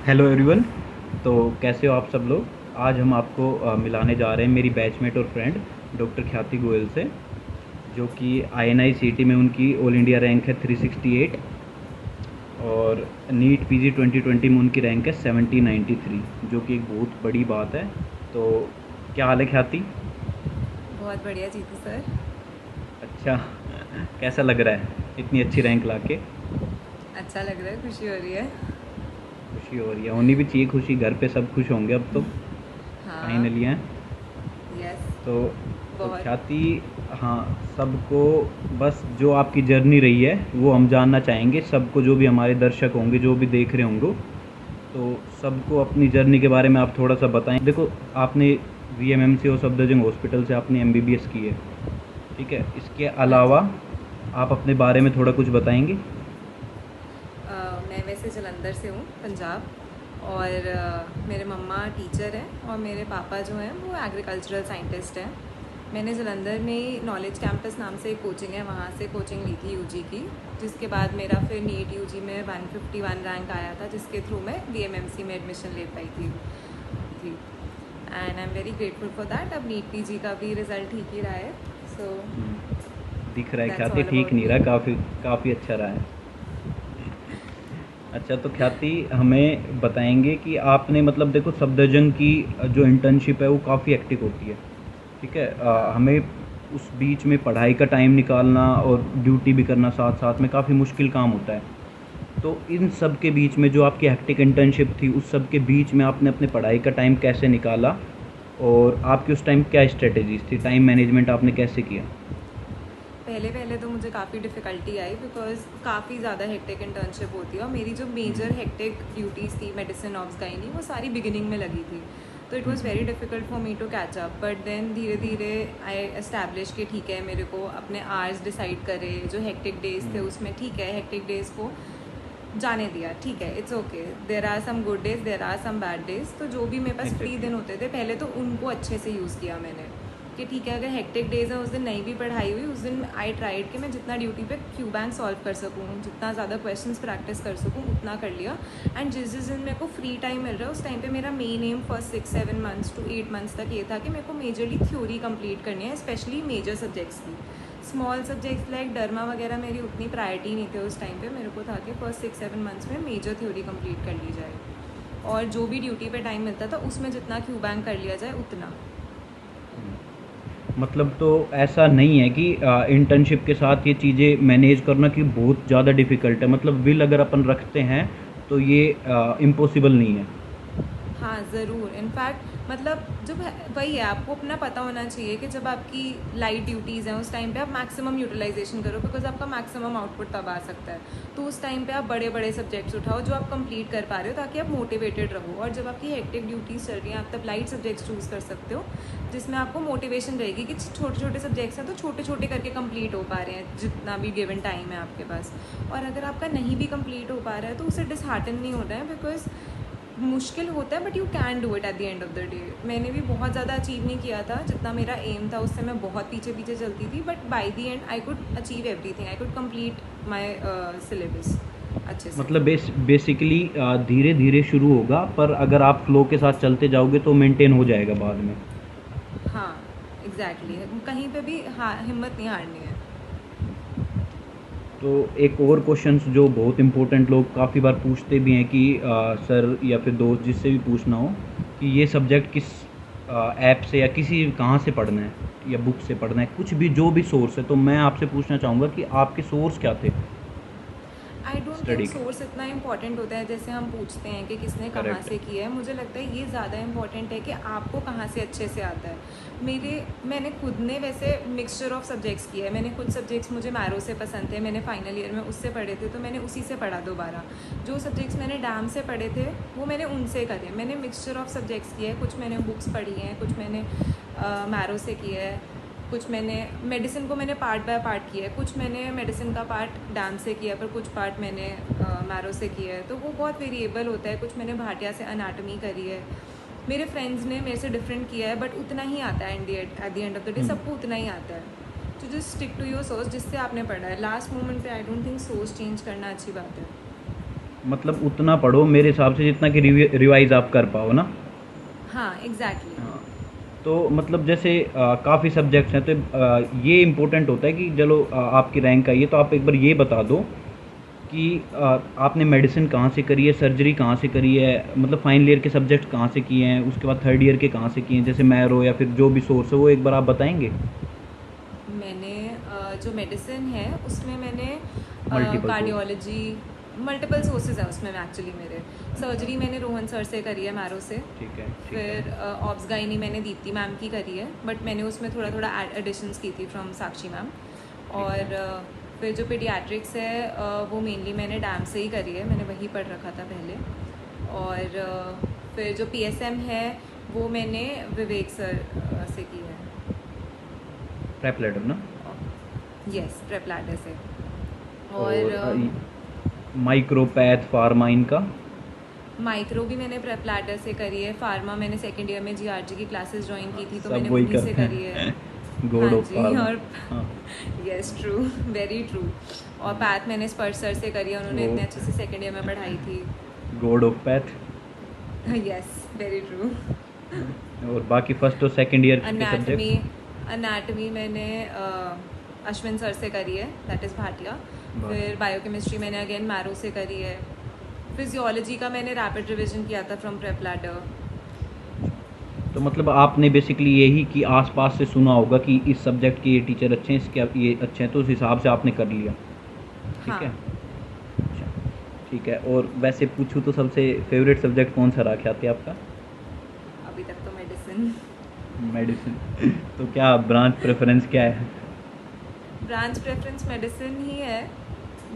Hello everyone. तो कैसे हो आप सब लोग। आज हम आपको मिलाने जा रहे हैं मेरी बैचमेट और फ्रेंड डॉक्टर ख्याति गोयल से, जो कि INI CET में उनकी ऑल इंडिया रैंक है 368 और नीट PG 2020 में उनकी रैंक है 7093, जो कि एक बहुत बड़ी बात है। तो क्या हाल है ख्याति? बहुत बढ़िया जीतू सर। अच्छा। कैसा लग रहा है इतनी अच्छी रैंक लाके? अच्छा लग रहा है, खुशी हो रही है। खुशी हो रही है, होनी भी चाहिए खुशी, घर पे सब खुश होंगे अब तो हाँ। फाइनली हैं। यस। तो बहुत। ख्याति, हाँ, सबको बस जो आपकी जर्नी रही है वो हम जानना चाहेंगे, सबको, जो भी हमारे दर्शक होंगे, जो भी देख रहे होंगे, तो सबको अपनी जर्नी के बारे में आप थोड़ा सा बताएं। देखो, आपने VMMC और सफदरजंग हॉस्पिटल से आपने MBBS की है, ठीक है, इसके हाँ जी। अलावा आप अपने बारे में थोड़ा कुछ बताएंगे? मैं वैसे जलंधर से हूँ, पंजाब। और मेरे मम्मा टीचर हैं और मेरे पापा जो हैं वो एग्रीकल्चरल साइंटिस्ट हैं। मैंने जलंधर में ही नॉलेज कैंपस नाम से एक कोचिंग है, वहाँ से कोचिंग ली थी यूजी की। जिसके बाद मेरा फिर नीट यूजी में 151 रैंक आया था, जिसके थ्रू मैं VMMC में एडमिशन ले पाई थी and I am very grateful for that. अब नीट पीजी का भी रिज़ल्ट ठीक ही रहा है। सो दिख रहा है दैट्स ख्याति ऑल ठीक अबाउट नहीं मी। रहा, काफ़ी काफ़ी अच्छा रहा है। अच्छा, तो ख्याति हमें बताएंगे कि आपने, मतलब देखो, सफदरजंग की जो इंटर्नशिप है वो काफ़ी हेक्टिक होती है, ठीक है। हाँ। हमें उस बीच में पढ़ाई का टाइम निकालना और ड्यूटी भी करना साथ साथ में काफ़ी मुश्किल काम होता है। तो इन सब के बीच में जो आपकी हेक्टिक इंटर्नशिप थी, उस सब के बीच में आपने अपने पढ़ाई का टाइम कैसे निकाला और आपकी उस टाइम क्या स्ट्रेटजीज थी, टाइम मैनेजमेंट आपने कैसे किया? पहले पहले तो मुझे काफ़ी डिफ़िकल्टी आई, बिकॉज काफ़ी ज़्यादा हेक्टिक इंटर्नशिप होती है और मेरी जो मेजर हम्म। हेक्टिक ड्यूटीज़ थी मेडिसिन ऑब्स गाइनी, वो सारी बिगिनिंग में लगी थी। तो it was very hmm. Difficult for me to catch up, but then धीरे धीरे आई एस्टैब्लिश कि ठीक है, मेरे को अपने आवर्स डिसाइड करे। जो हेक्टिक डेज थे हम्म। उसमें ठीक है, हेक्टिक डेज़ को जाने दिया, ठीक है, it's okay. There are some good days, there are some bad days. तो जो भी मेरे पास फ्री एग्जैक्टली। दिन होते थे, पहले तो उनको अच्छे से यूज़ किया मैंने कि ठीक है, अगर हेक्टिक डेज है, उस दिन नहीं भी पढ़ाई हुई, उस दिन आई ट्राइड कि मैं जितना ड्यूटी पे क्यू बैंक सॉल्व कर सकूँ, जितना ज़्यादा क्वेश्चंस प्रैक्टिस कर सकूँ, उतना कर लिया। एंड जिस जिस दिन मेरे को फ्री टाइम मिल रहा है, उस टाइम पे मेरा main aim first 6-7 months to 8 months तक ये था कि मेरे को मेजरली थ्योरी कंप्लीट करनी है, स्पेशली मेजर सब्जेक्ट्स की। स्मॉल सब्जेक्ट्स लाइक डर्मा वगैरह मेरी उतनी प्रायोरिटी नहीं थे उस टाइम पे। मेरे को था कि फर्स्ट 6-7 मंथ्स में मेजर थ्योरी कंप्लीट कर ली जाए, और जो भी ड्यूटी पे टाइम मिलता था उसमें जितना क्यू बैंक कर लिया जाए उतना। मतलब तो ऐसा नहीं है कि इंटर्नशिप के साथ ये चीज़ें मैनेज करना कि बहुत ज़्यादा डिफ़िकल्ट है, मतलब विल अगर अपन रखते हैं तो ये इम्पॉसिबल नहीं है। हाँ ज़रूर, इनफैक्ट मतलब जब वही है, आपको अपना पता होना चाहिए कि जब आपकी लाइट ड्यूटीज़ हैं उस टाइम पे आप मैक्सिमम यूटिलाइजेशन करो, बिकॉज आपका मैक्सिमम आउटपुट तब आ सकता है। तो उस टाइम पे आप बड़े बड़े सब्जेक्ट्स उठाओ जो आप कंप्लीट कर पा रहे हो, ताकि आप मोटिवेटेड रहो। और जब आपकी हेक्टिक ड्यूटीज़ चल रही हैं, आप तब लाइट सब्जेक्ट्स चूज़ कर सकते हो, जिसमें आपको मोटिवेशन रहेगी कि छोटे छोटे सब्जेक्ट्स हैं तो छोटे छोटे करके कंप्लीट हो पा रहे हैं जितना भी गिवन टाइम है आपके पास। और अगर आपका नहीं भी कंप्लीट हो पा रहा है तो उसे डिसहार्टन नहीं होना है, बिकॉज मुश्किल होता है but you can do it at the end of the day. मैंने भी बहुत ज़्यादा अचीव नहीं किया था जितना मेरा एम था, उससे मैं बहुत पीछे पीछे चलती थी, but by the and I could achieve everything, I could complete my syllabus अच्छे से। मतलब बेसिकली धीरे धीरे शुरू होगा, पर अगर आप फ्लो के साथ चलते जाओगे तो मेंटेन हो जाएगा बाद में। हाँ एग्जैक्टली exactly। कहीं पे भी हिम्मत नहीं हारनी है। तो एक और क्वेश्चंस जो बहुत इंपॉर्टेंट लोग काफ़ी बार पूछते भी हैं कि सर या फिर दोस्त जिससे भी पूछना हो कि ये सब्जेक्ट किस ऐप से या किसी कहाँ से पढ़ना है या बुक से पढ़ना है, कुछ भी जो भी सोर्स है, तो मैं आपसे पूछना चाहूँगा कि आपके सोर्स क्या थे आई डोंट थिंक स्टडी के? सोर्स इतना इंपॉर्टेंट होता है जैसे हम पूछते हैं कि किसने कहाँ करेक्ट। से किया है। मुझे लगता है ये ज़्यादा इंपॉर्टेंट है कि आपको कहाँ से अच्छे से आता है। मैंने खुद ने वैसे मिक्सचर ऑफ सब्जेक्ट्स किया है। मैंने कुछ सब्जेक्ट्स मुझे मैरो से पसंद थे, मैंने फाइनल ईयर में उससे पढ़े थे, तो मैंने उसी से पढ़ा दोबारा। जो सब्जेक्ट्स मैंने डैम से पढ़े थे वो मैंने उनसे करे। मैंने मिक्सचर ऑफ सब्जेक्ट्स किया है, कुछ मैंने बुक्स पढ़ी हैं, कुछ मैंने मैरो से किया है, कुछ मैंने मेडिसिन को मैंने पार्ट बाय पार्ट किया है, कुछ मैंने मेडिसिन का पार्ट डांस से किया है, पर कुछ पार्ट मैंने मैरो से किया है। तो वो बहुत वेरिएबल होता है। कुछ मैंने भाटिया से अनाटमी करी है। मेरे फ्रेंड्स ने मेरे से डिफरेंट किया है, बट उतना ही आता है at the end of the day, सबको उतना ही आता है। तो just stick to your source जिससे आपने पढ़ा है। लास्ट मोमेंट पे I don't think source change करना अच्छी बात है। मतलब उतना पढ़ो मेरे हिसाब से जितना कि रिवाइज आप कर पाओ ना। हाँ एग्जैक्टली। हाँ। तो मतलब जैसे काफ़ी सब्जेक्ट्स हैं, तो ये इम्पोर्टेंट होता है कि चलो आपकी रैंक आई है तो आप एक बार ये बता दो कि आपने मेडिसिन कहाँ से करी है, सर्जरी कहाँ से करी है, मतलब फाइनल ईयर के सब्जेक्ट कहाँ से किए हैं, उसके बाद थर्ड ईयर के कहाँ से किए हैं, जैसे मैरो या फिर जो भी सोर्स है वो एक बार आप बताएंगे। मैंने जो मेडिसिन है उसमें मैंने multiple source. Cardiology, multiple sources हैं उसमें एक्चुअली मेरे। अच्छा। सर्जरी मैंने रोहन सर से करी है, मैरो से। ठीक है, ठीक है। फिर ऑब्स गाइनी मैंने दीप्ति मैम की करी है, बट मैंने उसमें थोड़ा थोड़ा एडिशंस की थी फ्रॉम साक्षी मैम। ठीक है। और फिर जो पीडियाट्रिक्स है वो मेनली मैंने डैम से ही करी है, मैंने वही पढ़ रखा था पहले। और फिर जो पीएसएम है वो मैंने विवेक सर से की है। प्रेप लेटर ना। यस, प्रेप लैडर से। और और माइक्रोपैथ फार्मा इनका। माइक्रो भी मैंने प्रेप लैडर से करी है। फार्मा मैंने सेकेंड ईयर में जीआरजी की क्लासेस ज्वाइन की थी, तो सब मैंने वही उन्हीं से करते करी है। हैं हाँ गॉड ऑफ जी। फार्मा। और हाँ। Yes true, very true. और पैथ मैंने स्पर्श सर से करी है, उन्होंने वो इतने अच्छे से सेकेंड ईयर में पढ़ाई थी। God of path. Yes, very true. और बाकी फर्स्ट और सेकंड ईयर के अनाटमी, सब्जेक्ट्स। अनाटमी मैंने अश्विन सर से करी है, दैट इज़ भाटिया। फिर बायोकेमिस्ट्री मैंने अगेन मैरो से करी है। फिजियोलॉजी का मैंने रैपिड रिवीजन किया था फ्रॉम प्रेप लैडर। तो मतलब आपने बेसिकली यही कि आसपास से सुना होगा कि इस सब्जेक्ट के ये टीचर अच्छे हैं, इसके ये अच्छे हैं, तो उस हिसाब से आपने कर लिया। ठीक हाँ, है। अच्छा। ठीक है। और वैसे पूछूँ तो सबसे फेवरेट सब्जेक्ट कौन सा रहा ख्याति आपका? अभी तक तो मेडिसिन। मेडिसिन। तो क्या ब्रांच प्रेफरेंस क्या है? ब्रांच प्रेफरेंस मेडिसिन ही है,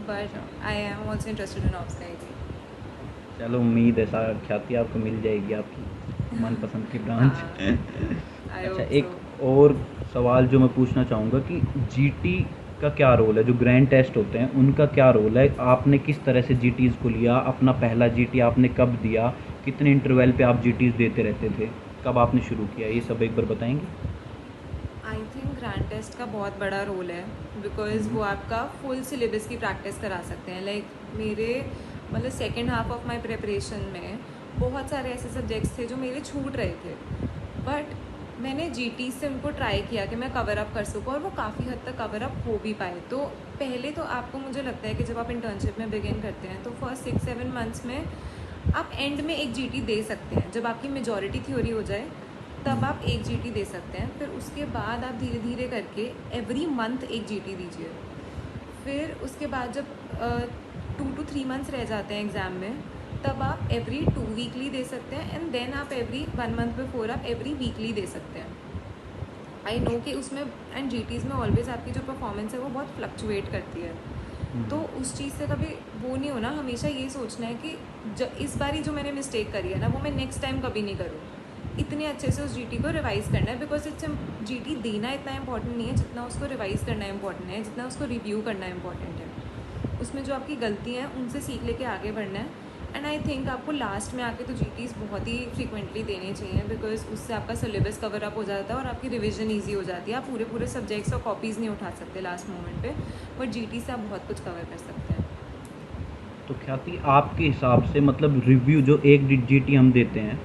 but I am also interested in obstetrics. चलो उम्मीद है सर ख्याति आपको मिल जाएगी आपकी मनपसंद की ब्रांच। हाँ, आई अच्छा, होप एक सो। और सवाल जो मैं पूछना चाहूँगा कि जीटी का क्या रोल है, जो ग्रैंड टेस्ट होते हैं उनका क्या रोल है, आपने किस तरह से जीटीज़ को लिया, अपना पहला जीटी आपने कब दिया, कितने इंटरवल पे आप जीटीज़ देते रहते थे, कब आपने शुरू किया, ये सब एक बार बताएंगे। आई थिंक ग्रैंड टेस्ट का बहुत बड़ा रोल है, बिकॉज वो आपका फुल सिलेबस की प्रैक्टिस करा सकते हैं। लाइक मेरे मतलब second half of my preparation में बहुत सारे ऐसे सब्जेक्ट्स थे जो मेरे छूट रहे थे, बट मैंने जीटी से उनको ट्राई किया कि मैं कवर अप कर सकूँ, और वो काफ़ी हद तक कवर अप हो भी पाए। तो पहले तो आपको, मुझे लगता है कि जब आप इंटर्नशिप में बिगिन करते हैं तो फर्स्ट 6-7 मंथ्स में आप एंड में एक जीटी दे सकते हैं। जब आपकी मेजॉरिटी थ्योरी हो जाए तब आप एक जीटी दे सकते हैं। फिर उसके बाद आप धीरे धीरे करके एवरी मंथ एक जीटी दीजिए। फिर उसके बाद जब 2 to 3 मंथ्स रह जाते हैं एग्ज़ाम में, तब आप एवरी 2 वीकली दे सकते हैं, एंड देन आप एवरी 1 मंथ बिफोर आप एवरी वीकली दे सकते हैं। आई नो कि उसमें एंड जीटीज़ में ऑलवेज आपकी जो परफॉर्मेंस है वो बहुत फ्लक्चुएट करती है। तो उस चीज़ से कभी वो नहीं होना, हमेशा ये सोचना है कि इस बारी जो मैंने मिस्टेक करी है ना, वो मैं नेक्स्ट टाइम कभी नहीं करूँ। इतने अच्छे से उस जीटी को रिवाइज़ करना है, बिकॉज इट्स जीटी देना इतना इंपॉर्टेंट नहीं है जितना उसको रिवाइज़ करना इंपॉर्टेंट है, जितना उसको रिव्यू करना इंपॉर्टेंट है। उसमें जो आपकी गलतियाँ हैं उनसे सीख लेके आगे बढ़ना है। एंड आई थिंक आपको लास्ट में आके तो जीटीज़ बहुत ही फ्रीक्वेंटली देने चाहिए, बिकॉज उससे आपका सिलेबस कवर अप हो जाता है और आपकी रिवीजन ईजी हो जाती है। आप पूरे पूरे सब्जेक्ट्स और कॉपीज़ नहीं उठा सकते लास्ट मोमेंट पे, बट जीटी से आप बहुत कुछ कवर कर सकते हैं। तो ख्याति आपके हिसाब से मतलब रिव्यू जो एक जीटी हम देते हैं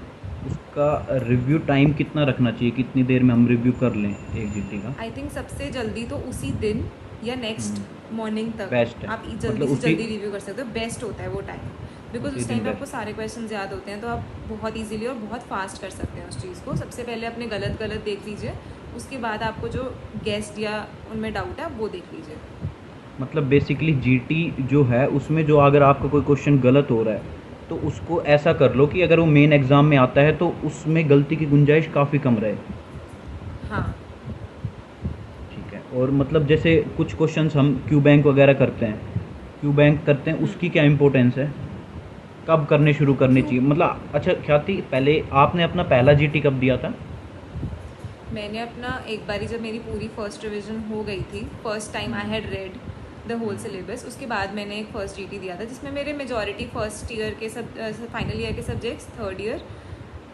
उसका रिव्यू टाइम कितना रखना चाहिए, कितनी देर में हम रिव्यू कर लें एक जीटी का? आई थिंक सबसे जल्दी तो उसी दिन या नेक्स्ट मॉर्निंग तक बेस्ट है, आप जल्दी मतलब से उसी जल्दी रिव्यू कर सकते हो। बेस्ट होता है वो टाइम, बिकॉज उसी उस दिन टाइम पे आपको बेस्ट। सारे क्वेश्चंस याद होते हैं, तो आप बहुत इजीली और बहुत फास्ट कर सकते हैं उस चीज़ को। सबसे पहले अपने गलत गलत देख लीजिए, उसके बाद आपको जो गेस्ट या उनमें डाउट है आप वो देख लीजिए। मतलब बेसिकली जीटी जो है उसमें जो अगर आपका कोई क्वेश्चन गलत हो रहा है तो उसको ऐसा कर लो कि अगर वो मेन एग्ज़ाम में आता है तो उसमें गलती की गुंजाइश काफ़ी कम रहे। हाँ, ठीक है। और मतलब जैसे कुछ क्वेश्चंस हम क्यू बैंक वगैरह करते हैं, क्यू बैंक करते हैं, उसकी क्या इंपॉर्टेंस है, कब करने शुरू करने क्यों? चाहिए, मतलब अच्छा ख्याति पहले आपने अपना पहला जीटी कब दिया था? मैंने अपना एक बारी जब मेरी पूरी फर्स्ट रिवीजन हो गई थी, first time I had read the whole syllabus, उसके बाद मैंने एक फ़र्स्ट जीटी दिया था जिसमें मेरे मेजॉरिटी फर्स्ट ईयर के फाइनल ईयर के subjects, third year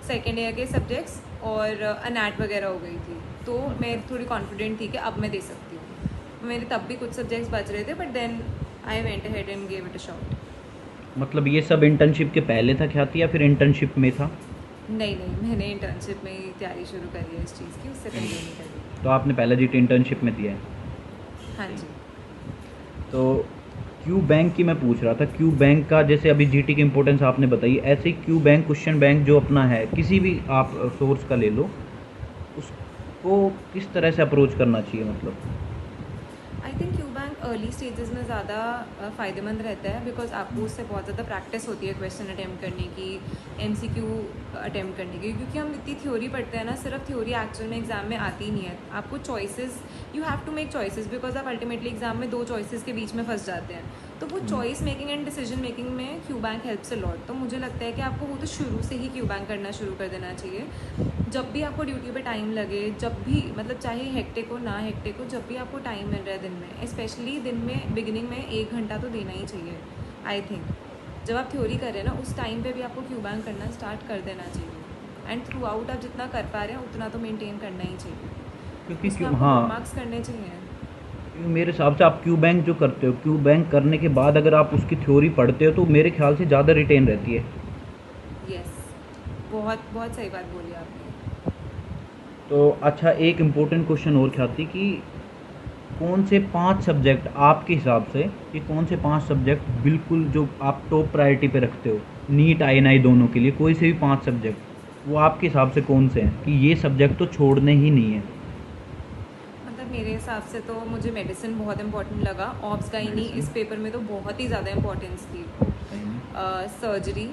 second year के सब्जेक्ट्स और अनैट वगैरह हो गई थी। तो मैं थोड़ी कॉन्फिडेंट थी कि अब मैं दे सकती हूँ। मेरे तब भी कुछ सब्जेक्ट्स बच रहे थे, but then I went ahead and gave it a shot. मतलब ये सब इंटर्नशिप के पहले था ख्याति या फिर इंटर्नशिप में था? नहीं नहीं, मैंने इंटर्नशिप में ही तैयारी शुरू करी है इस चीज़ की, उससे पहले नहीं करी। तो आपने पहला जीटी इंटर्नशिप में दिया है। हाँ जी। तो क्यू बैंक की मैं पूछ रहा था, क्यू बैंक का जैसे अभी जीटी की इम्पोर्टेंस आपने बताई, ऐसे ही क्यू बैंक क्वेश्चन बैंक जो अपना है किसी भी आप सोर्स का ले लो, उसको किस तरह से अप्रोच करना चाहिए मतलब? I think Q bank early stages में ज़्यादा फ़ायदेमंद रहता है, बिकॉज आपको उससे बहुत ज़्यादा प्रैक्टिस होती है क्वेश्चन अटैम्प्ट करने की, एमसीक्यू अटैम्प्ट करने की, क्योंकि हम इतनी थ्योरी पढ़ते हैं ना, सिर्फ थ्योरी एक्चुअल में एग्जाम में आती ही नहीं है। आपको choices, you have to make choices, because आप अल्टीमेटली एग्जाम में दो चॉइसेस के बीच में फंस जाते हैं। तो वो choice making and decision making में Q bank helps a lot. तो मुझे लगता है कि आपको वो तो शुरू से ही क्यू बैंक करना शुरू कर देना चाहिए। जब भी आपको ड्यूटी पे टाइम लगे, जब भी मतलब चाहे हेक्टिक हो ना हेक्टिक हो, जब भी आपको टाइम मिल रहा है दिन में, स्पेशली दिन में बिगिनिंग में 1 घंटा तो देना ही चाहिए। आई थिंक जब आप थ्योरी कर रहे हैं ना, उस टाइम पे भी आपको क्यू बैंक करना स्टार्ट कर देना चाहिए। एंड थ्रू आउट आप जितना कर पा रहे हैं उतना तो मेंटेन करना ही चाहिए। क्योंकि उसमें क्यों, आपको हाँ, मार्क्स करने चाहिए। क्योंकि मेरे हिसाब से आप क्यू बैंक जो करते हो, क्यू बैंक करने के बाद अगर आप उसकी थ्योरी पढ़ते हो तो मेरे ख्याल से ज़्यादा रिटेन रहती है। यस, बहुत बहुत सही बात बोली आपने। तो अच्छा, एक इम्पोर्टेंट क्वेश्चन और ख्याति कि कौन से 5 सब्जेक्ट आपके हिसाब से, ये कौन से 5 सब्जेक्ट बिल्कुल जो आप टॉप प्रायोरिटी पे रखते हो, नीट आईएनआई दोनों के लिए, कोई से भी 5 सब्जेक्ट, वो आपके हिसाब से कौन से हैं कि ये सब्जेक्ट तो छोड़ने ही नहीं है? मतलब मेरे हिसाब से तो मुझे मेडिसिन बहुत इंपॉर्टेंट लगा, ऑब्स का ही नहीं, मेडिसिन, इस पेपर में तो बहुत ही ज़्यादा इंपॉर्टेंस थी। सर्जरी,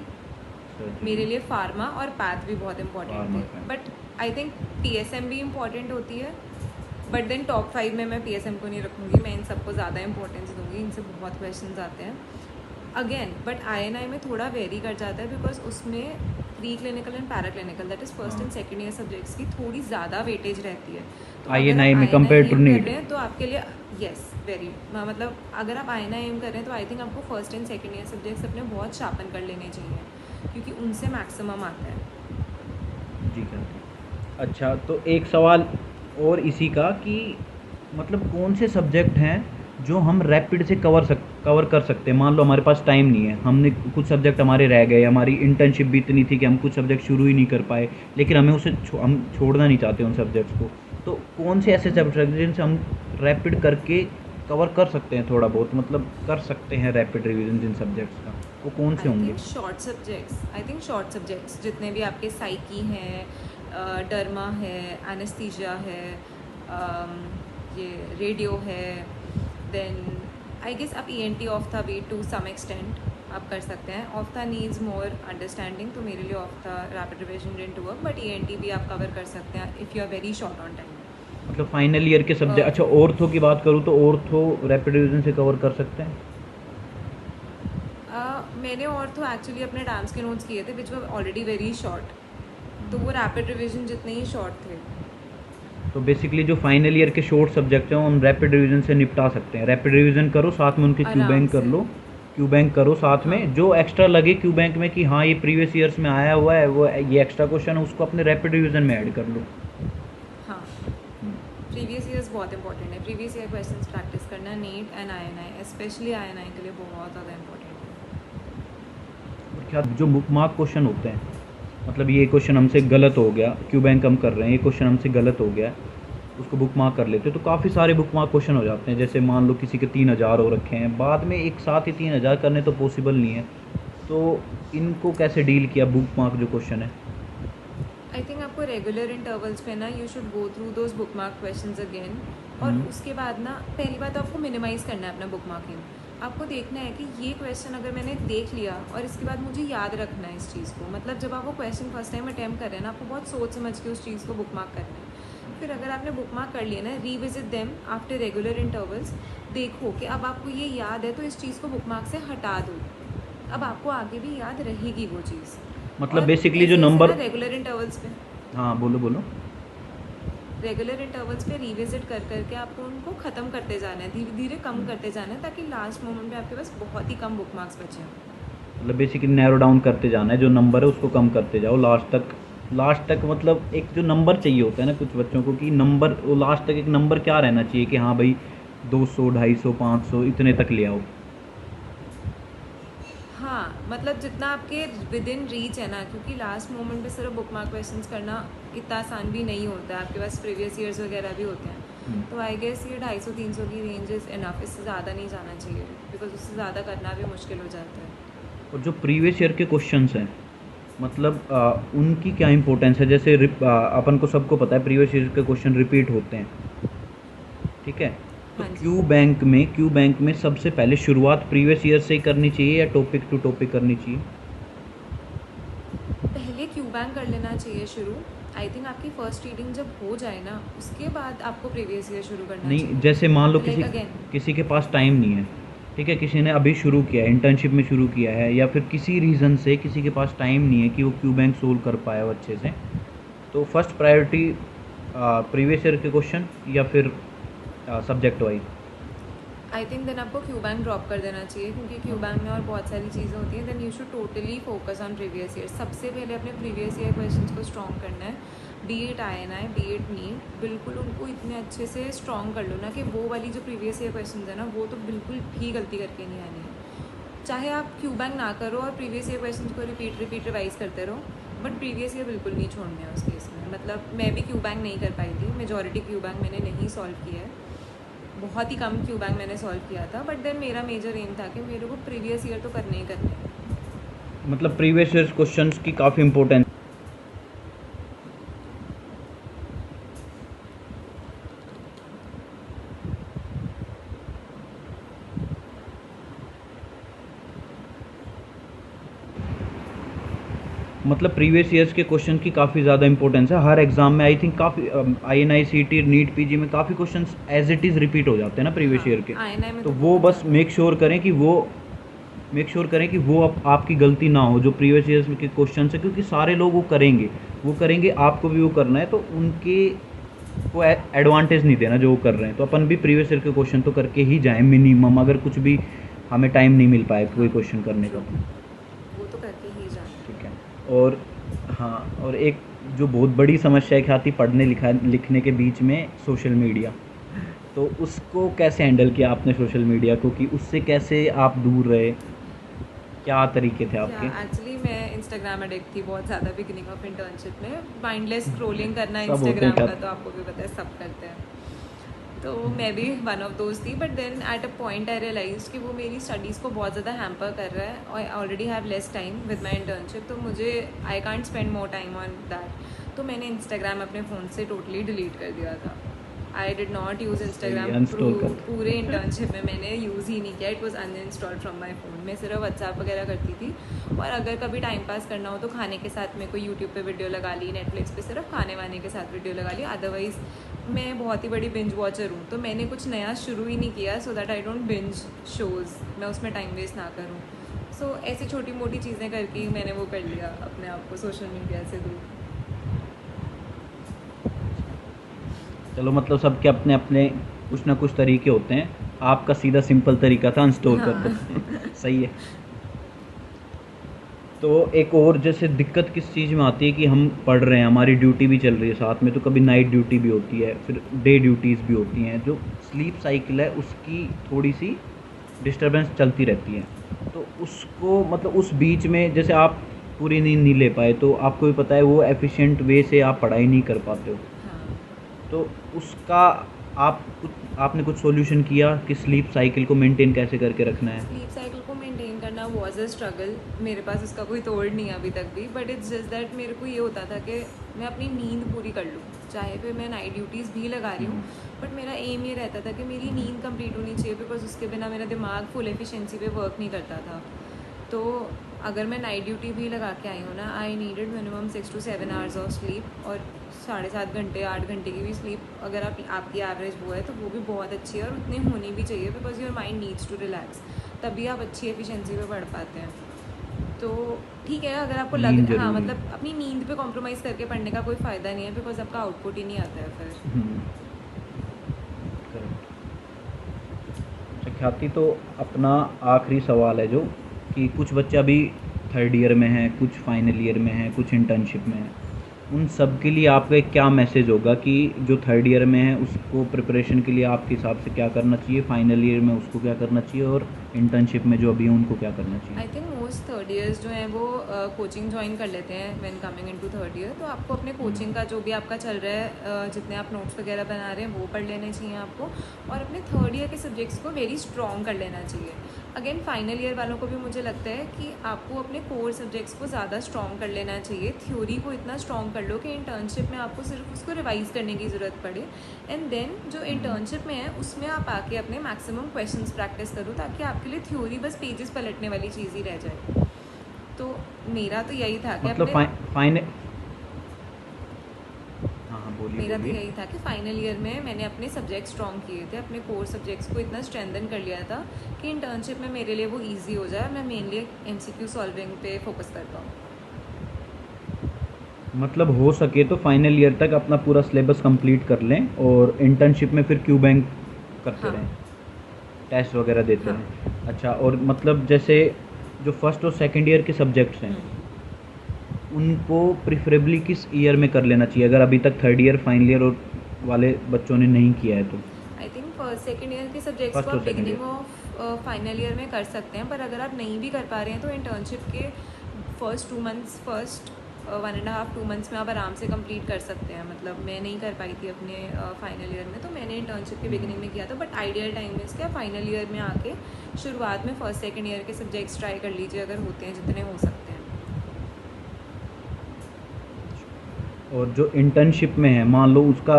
मेरे लिए फार्मा और पैथ भी बहुत इंपॉर्टेंट फार्मा थे। का। बट आई थिंक पीएसएम भी इम्पॉर्टेंट होती है, बट देन टॉप 5 में मैं पीएसएम को नहीं रखूँगी, मैं इन सबको ज़्यादा इंपॉर्टेंस दूंगी, इनसे बहुत क्वेश्चन आते हैं अगेन। बट आईएनआई में थोड़ा वेरी कर जाता है, बिकॉज उसमें pre clinical and para clinical, that is first and second year subjects की थोड़ी ज़्यादा वेटेज रहती है। तो अगर आईएनआई आप में आईएनआई कंपेयर टू एम कर नीट? रहे हैं तो आपके लिए यस वेरी, मतलब अगर आप आईएनआई एम कर रहे हैं तो आई थिंक आपको first and second year subjects अपने बहुत शार्पन कर लेने चाहिए, क्योंकि उनसे मैक्सिमम आता है। जी ख्याति। अच्छा, तो एक सवाल और इसी का कि मतलब कौन से सब्जेक्ट हैं जो हम रैपिड से कवर कर सकते हैं? मान लो हमारे पास टाइम नहीं है, हमने कुछ सब्जेक्ट हमारे रह गए, हमारी इंटर्नशिप भी इतनी थी कि हम कुछ सब्जेक्ट शुरू ही नहीं कर पाए, लेकिन हमें उसे हम छोड़ना नहीं चाहते उन सब्जेक्ट्स को। तो कौन से ऐसे सब्जेक्ट हैं जिनसे हम रैपिड करके कवर कर सकते हैं, थोड़ा बहुत मतलब कर सकते हैं रैपिड रिवीजन जिन सब्जेक्ट्स का, वो कौन से आई होंगे? Think short subjects, I think short subjects जितने भी आपके साइकी हैं, डर्मा है, एनेस्थीसिया है, ये रेडियो है, देन आई गेस आप ईएनटी ऑफ्था भी टू सम एक्सटेंट आप कर सकते हैं। ऑफ्था नीड्स मोर अंडरस्टैंडिंग, तो मेरे लिए ophtha rapid revision didn't work, but ENT भी आप कवर कर सकते हैं if you are very short on time. मतलब फाइनल ईयर के सब्जेक्ट, अच्छा ऑर्थो की बात करूँ तो ऑर्थो रैपिड रिवीजन से कवर कर सकते हैं? मैंने और तो एक्चुअली अपने डांस के नोट्स किए थे विच वर ऑलरेडी वेरी शॉर्ट, तो वो रैपिड रिविजन जितने ही शॉर्ट थे। तो बेसिकली जो फाइनल ईयर के शॉर्ट सब्जेक्ट हैं वो हम रैपिड रिवीजन से निपटा सकते हैं। रैपिड रिवीजन करो, साथ में उनके क्यू आराम बैंक कर से। लो, क्यू बैंक करो साथ हाँ में, जो एक्स्ट्रा लगे क्यू बैंक में कि हाँ ये प्रीवियस ईयर्स में आया हुआ है, वो ये एक्स्ट्रा क्वेश्चन है, उसको अपने रैपिड रिवीजन में ऐड कर लो। हाँ, प्रीवियस ईयर्स बहुत इंपॉर्टेंट है, प्रीवियस ईयर क्वेश्चंस प्रैक्टिस करना neat and INI, specially INI के लिए बहुत ज़्यादा इंपॉर्टेंट है। और क्या जो बुक मार्क क्वेश्चन होते हैं, मतलब ये क्वेश्चन हमसे गलत हो गया, क्यू बैंक हम कर रहे हैं, ये क्वेश्चन हमसे गलत हो गया, उसको बुक मार्क कर लेते हैं तो काफ़ी सारे बुक मार्क क्वेश्चन हो जाते हैं। जैसे मान लो किसी के 3000 हो रखे हैं, बाद में एक साथ ही 3000 करने तो पॉसिबल नहीं है, तो इनको कैसे डील किया बुक मार्क जो क्वेश्चन है? आई थिंक आपको रेगुलर इंटरवल्स पे ना you should go through those book mark questions again, और उसके बाद ना पहली बात आपको मिनिमाइज़ करना है अपना बुक मार्किंग। आपको देखना है कि ये क्वेश्चन अगर मैंने देख लिया और इसके बाद मुझे याद रखना है इस चीज़ को, मतलब जब आप वो क्वेश्चन फर्स्ट टाइम अटैम्प्ट कर रहे हैं ना, आपको बहुत सोच समझ के उस चीज़ को बुक मार्क करना है। फिर अगर आपने बुक मार्क कर लिया ना, revisit them after regular intervals, देखो कि अब आपको ये याद है तो इस चीज़ को बुक मार्क से हटा दो, अब आपको आगे भी याद रहेगी वो चीज़। मतलब और बेसिकली जो ऐसे ऐसे नंबर, ना रेगुलर इंटरवल्स पे, हाँ बोलो बोलो। रेगुलर इंटरवल्स पे रिविजिट कर करके आपको उनको ख़त्म करते जाना है, धीरे धीरे कम करते जाना है, ताकि लास्ट मोमेंट पे आपके पास बहुत ही कम बुक मार्क्स बचे हों। मतलब बेसिकली नैरो डाउन करते जाना है, जो नंबर है उसको कम करते जाओ लास्ट तक। लास्ट तक मतलब एक जो नंबर चाहिए होता है ना कुछ बच्चों को, कि नंबर वो लास्ट तक एक नंबर क्या रहना चाहिए कि हाँ भाई 200 250 500 इतने तक ले आओ। हाँ, मतलब जितना आपके विद इन रीच है ना, क्योंकि लास्ट मोमेंट पे सिर्फ बुक मार्क क्वेश्चंस करना इतना आसान भी नहीं होता है, आपके पास प्रीवियस ईयर्स वगैरह भी होते हैं। तो आई गेस ये 250-300 की रेंज इज़ इनफ, इससे ज़्यादा नहीं जाना चाहिए, बिकॉज उससे ज़्यादा करना भी मुश्किल हो जाता है। और जो प्रीवियस ईयर के क्वेश्चंस हैं, मतलब उनकी क्या इंपॉर्टेंस है? जैसे अपन को सबको पता है प्रीवियस ईयर के क्वेश्चन रिपीट होते हैं, ठीक है? तो हाँ जी। क्यू बैंक में सबसे पहले शुरुआत प्रीवियस ईयर से ही करनी चाहिए या टॉपिक टू टॉपिक करनी चाहिए? पहले क्यू बैंक कर लेना चाहिए शुरू। आई थिंक आपकी फर्स्ट रीडिंग जब हो जाए ना, उसके बाद आपको प्रीवियस ईयर शुरू करना नहीं, चाहिए। जैसे मान लो लाइक अगेन, किसी के पास टाइम नहीं है, ठीक है, किसी ने अभी शुरू किया है, इंटर्नशिप में शुरू किया है, या फिर किसी रीज़न से किसी के पास टाइम नहीं है कि वो क्यू बैंक सोल्व कर पाए वो अच्छे से, तो फर्स्ट प्रायोरिटी प्रीवियस ईयर के क्वेश्चन या फिर subject wise? I think then आपको क्यू बैंक ड्रॉप कर देना चाहिए, क्योंकि क्यू बैंक में और बहुत सारी चीज़ें होती हैं। Then you should totally focus on previous year. सबसे पहले अपने प्रीवियस ईयर क्वेश्चंस को स्ट्रॉन्ग करना है, be it INI be it NEET. बिल्कुल उनको इतने अच्छे से स्ट्रॉन्ग कर लो ना कि वो वाली जो प्रीवियस ईयर क्वेश्चन है ना, वो तो बिल्कुल भी गलती करके नहीं आनी है। चाहे आप क्यू बैंक ना करो और प्रीवियस ईयर क्वेश्चन को रिपीट रिवाइज करते रहो, बट प्रीवियस ईयर बिल्कुल नहीं छोड़ने हैं उस केस में। मतलब मैं भी क्यू बैंक नहीं कर पाई थी, मेजॉरिटी क्यू बैंक मैंने नहीं सॉल्व किया है, बहुत ही कम क्यू बैंक मैंने सॉल्व किया था। बट देन मेरा मेजर एम था कि मेरे को प्रीवियस ईयर तो करने ही करने हैं। मतलब प्रीवियस ईयर क्वेश्चंस की काफ़ी इंपॉर्टेंस। मतलब प्रीवियस ईयर्स के क्वेश्चन की काफ़ी ज़्यादा इंपॉर्टेंस है हर एग्जाम में। आई थिंक काफ़ी INI CT नीट PG में काफ़ी questions as it is repeat हो जाते हैं ना प्रीवियस ईयर के। INI में तो तो वो बहुत बस ज़्यादा। मेक श्योर करें कि वो आपकी गलती ना हो, जो प्रीवियस ईयर्स के क्वेश्चन है, क्योंकि सारे लोग वो करेंगे, आपको भी वो करना है, तो उनके को एडवांटेज नहीं देना जो वो कर रहे हैं। तो अपन भी प्रीवियस ईयर के क्वेश्चन तो करके ही जाएं मिनिमम, अगर कुछ भी हमें टाइम नहीं मिल पाए कोई हाँ, क्वेश्चन करने का। वो तो करके ही जाना। ठीक है। और हाँ, और एक जो बहुत बड़ी समस्या है ख्याति पढ़ने लिखने के बीच में, सोशल मीडिया। तो उसको कैसे हैंडल किया आपने सोशल मीडिया को, कि उससे कैसे आप दूर रहे? क्या तरीके थे या आपके? एक्चुअली मैं इंस्टाग्राम एडिक्ट थी बहुत ज़्यादा बिगिनिंग ऑफ इंटर्नशिप में। माइंडलेस स्क्रोलिंग करना सब होते हैं इंस्टाग्राम का ख्याति। तो आपको भी पता है, सब करते हैं। तो मैं भी वन ऑफ दोज थी, but then at a point I realise कि वो मेरी स्टडीज़ को बहुत ज़्यादा हैम्पर कर रहा है। और I already have less time with my internship, तो मुझे I can't spend more time on that. तो मैंने इंस्टाग्राम अपने फ़ोन से टोटली डिलीट कर दिया था। I did not use Instagram uninstall कर। पूरे इंटर्नशिप में मैंने यूज़ ही नहीं किया। It was uninstalled from my phone. मैं सिर्फ व्हाट्सएप वगैरह करती थी, और अगर कभी टाइम पास करना हो तो खाने के साथ में कोई यूट्यूब पे वीडियो लगा ली, नेटफ्लिक्स पे सिर्फ खाने वाने के साथ वीडियो लगा ली। अदरवाइज़ मैं बहुत ही बड़ी बिंज वॉचर हूँ, तो मैंने कुछ नया शुरू ही नहीं किया, so that I don't binge shows, मैं उसमें टाइम वेस्ट ना करूँ। सो ऐसी छोटी मोटी चीज़ें करके ही मैंने वो कर लिया अपने आप को सोशल मीडिया से दूर। चलो, मतलब सबके अपने अपने कुछ ना कुछ तरीके होते हैं। आपका सीधा सिंपल तरीका था, अनस्टॉल कर दो। हाँ। सही है। तो एक और जैसे दिक्कत किस चीज़ में आती है कि हम पढ़ रहे हैं, हमारी ड्यूटी भी चल रही है साथ में, तो कभी नाइट ड्यूटी भी होती है, फिर डे ड्यूटीज़ भी होती हैं, जो स्लीप साइकिल है उसकी थोड़ी सी डिस्टरबेंस चलती रहती है। तो उसको, मतलब उस बीच में जैसे आप पूरी नींद नहीं ले पाए, तो आपको भी पता है वो एफिशिएंट वे से आप पढ़ाई नहीं कर पाते हो। हाँ, तो उसका आपने कुछ सॉल्यूशन किया कि स्लीप साइकिल को मेंटेन कैसे करके रखना है? स्लीप साइकिल को मेंटेन करना वॉज अ स्ट्रगल। मेरे पास उसका कोई तोड़ नहीं है अभी तक भी, बट इट्स जस्ट दैट मेरे को ये होता था कि मैं अपनी नींद पूरी कर लूँ, चाहे फिर मैं नाइट ड्यूटीज़ भी लगा रही हूँ, बट मेरा एम ये रहता था कि मेरी नींद कंप्लीट होनी चाहिए, बिकॉज उसके बिना मेरा दिमाग फुल एफिशिएंसी पे वर्क नहीं करता था। तो अगर मैं नाइट ड्यूटी भी लगा के आई हूँ ना, I needed minimum 6 to 7 hours of sleep, और 7.5 घंटे 8 घंटे की भी स्लीप अगर आपकी एवरेज वो है तो वो भी बहुत अच्छी है, और उतनी होनी भी चाहिए, because your mind needs to relax, तभी आप अच्छी एफिशिएंसी पे पढ़ पाते हैं। तो ठीक है, अगर आपको नींद हाँ, जरूरी है। मतलब अपनी नींद पे कॉम्प्रोमाइज़ करके पढ़ने का कोई फ़ायदा नहीं है, बिकॉज आपका आउटपुट ही नहीं आता है फिर। करेक्ट। अच्छा ख्याति, तो अपना आखिरी सवाल है जो कि कुछ बच्चे अभी थर्ड ईयर में हैं, कुछ फाइनल ईयर में हैं, कुछ इंटर्नशिप में हैं, उन सब के लिए आपका एक क्या मैसेज होगा कि जो थर्ड ईयर में है उसको प्रिपरेशन के लिए आपके हिसाब से क्या करना चाहिए, फाइनल ईयर में उसको क्या करना चाहिए, और इंटर्नशिप में जो अभी हैं उनको क्या करना चाहिए? I think most third years जो हैं वो कोचिंग ज्वाइन कर लेते हैं when coming into third year. तो आपको अपने कोचिंग का जो भी आपका चल रहा है, जितने आप नोट्स वगैरह बना रहे हैं वो पढ़ लेने चाहिए आपको, और अपने थर्ड ईयर के सब्जेक्ट्स को वेरी स्ट्रॉन्ग कर लेना चाहिए। अगेन फाइनल ईयर वालों को भी मुझे लगता है कि आपको अपने कोर सब्जेक्ट्स को ज़्यादा स्ट्रॉन्ग कर लेना चाहिए। थ्योरी को इतना स्ट्रॉन्ग कर लो कि इंटर्नशिप में आपको सिर्फ उसको रिवाइज़ करने की ज़रूरत पड़े, एंड देन जो इंटर्नशिप में है उसमें आप आके अपने मैक्सिमम क्वेश्चंस प्रैक्टिस करो, ताकि आपके लिए थ्योरी बस पेजेस पलटने वाली चीज़ ही रह जाए। तो मेरा तो यही था कि मतलब अपने फाइनल, हाँ हाँ, बोलिए मेरा तो बोलिए। यही था कि फाइनल ईयर में मैंने अपने सब्जेक्ट स्ट्रॉन्ग किए थे, अपने कोर सब्जेक्ट्स को इतना स्ट्रेंथन कर लिया था कि इंटर्नशिप में मेरे लिए वो ईजी हो जाए, मैं मेनली एमसीक्यू सॉल्विंग पे फोकस कर पाऊँ। मतलब हो सके तो फाइनल ईयर तक अपना पूरा सिलेबस कंप्लीट कर लें और इंटर्नशिप में फिर क्यू बैंक करते हाँ रहें, टेस्ट वगैरह देते हाँ। रहें। अच्छा, और मतलब जैसे जो फर्स्ट और सेकंड ईयर के सब्जेक्ट्स हैं उनको प्रिफरेबली किस ईयर में कर लेना चाहिए, अगर अभी तक थर्ड ईयर फाइनल ईयर और वाले बच्चों ने नहीं किया है तो? I think first second year के सब्जेक्ट्स को फर्स्ट आप और second beginning year. Of final year में कर सकते हैं, पर अगर आप नहीं भी कर पा रहे हैं तो इंटर्नशिप के फर्स्ट 2 मंथ्स, फर्स्ट 1.5 2 मंथ्स में आप आराम से कंप्लीट कर सकते हैं। मतलब मैं नहीं कर पाई थी अपने फाइनल ईयर में, तो मैंने इंटर्नशिप के बिगिनिंग में किया था, बट आइडियल टाइम में इसके फाइनल ईयर में आके शुरुआत में फर्स्ट सेकेंड ईयर के सब्जेक्ट्स ट्राई कर लीजिए, अगर होते हैं, जितने हो सकते हैं। और जो इंटर्नशिप में है, मान लो उसका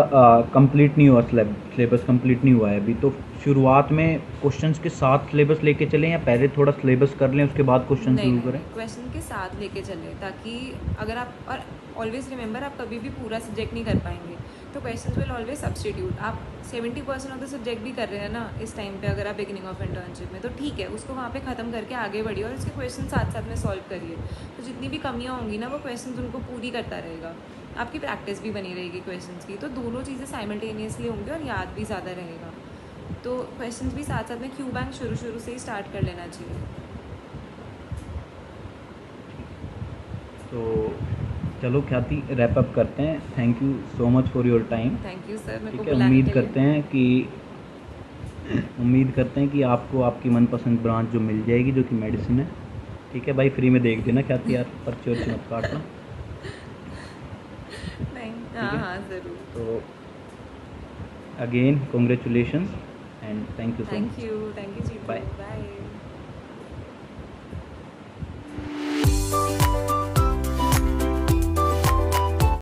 कंप्लीट नहीं हुआ, सिलेबस कंप्लीट नहीं हुआ है अभी, तो शुरुआत में क्वेश्चंस के साथ सिलेबस लेके चलें या पहले थोड़ा सिलेबस कर लें उसके बाद क्वेश्चन नहीं शुरू नहीं करें? नहीं, क्वेश्चन के साथ लेके चले, ताकि अगर आप, और ऑलवेज रिमेंबर, आप कभी भी पूरा सब्जेक्ट नहीं कर पाएंगे, तो क्वेश्चंस विल ऑलवेज सब्स्टिट्यूट। आप 70% ऑफ द सब्जेक्ट भी कर रहे हैं ना इस टाइम पे, अगर आप बिगिनिंग ऑफ इंटर्नशिप में, तो ठीक है, उसको वहाँ पे ख़त्म करके आगे बढ़िए और उसके क्वेश्चन साथ साथ में सॉल्व करिए। तो जितनी भी कमियाँ होंगी ना, वो क्वेश्चन उनको पूरी करता रहेगा, आपकी प्रैक्टिस भी बनी रहेगी क्वेश्चंस की, तो दोनों चीज़ें साइमल्टेनियसली होंगी और याद भी ज़्यादा रहेगा। तो क्वेश्चंस भी साथ साथ में क्यू बैंक शुरू से ही स्टार्ट कर लेना चाहिए। तो चलो ख्याति, रैप अप करते हैं। Thank you so much for your time. Thank you sir, मेरे को ठीक है, बुलाने के लिए। उम्मीद करते हैं कि आपको आपकी मनपसंद ब्रांच जो मिल जाएगी, जो कि मेडिसिन है। ठीक है भाई, फ्री में देख देना ख्याति यार, पर्ची वर्ची मत काटना। थैंक, ठीक हाँ है, हाँ ज़रूर। तो again congratulations and thank you so much. Thank you ji, bye. Bye.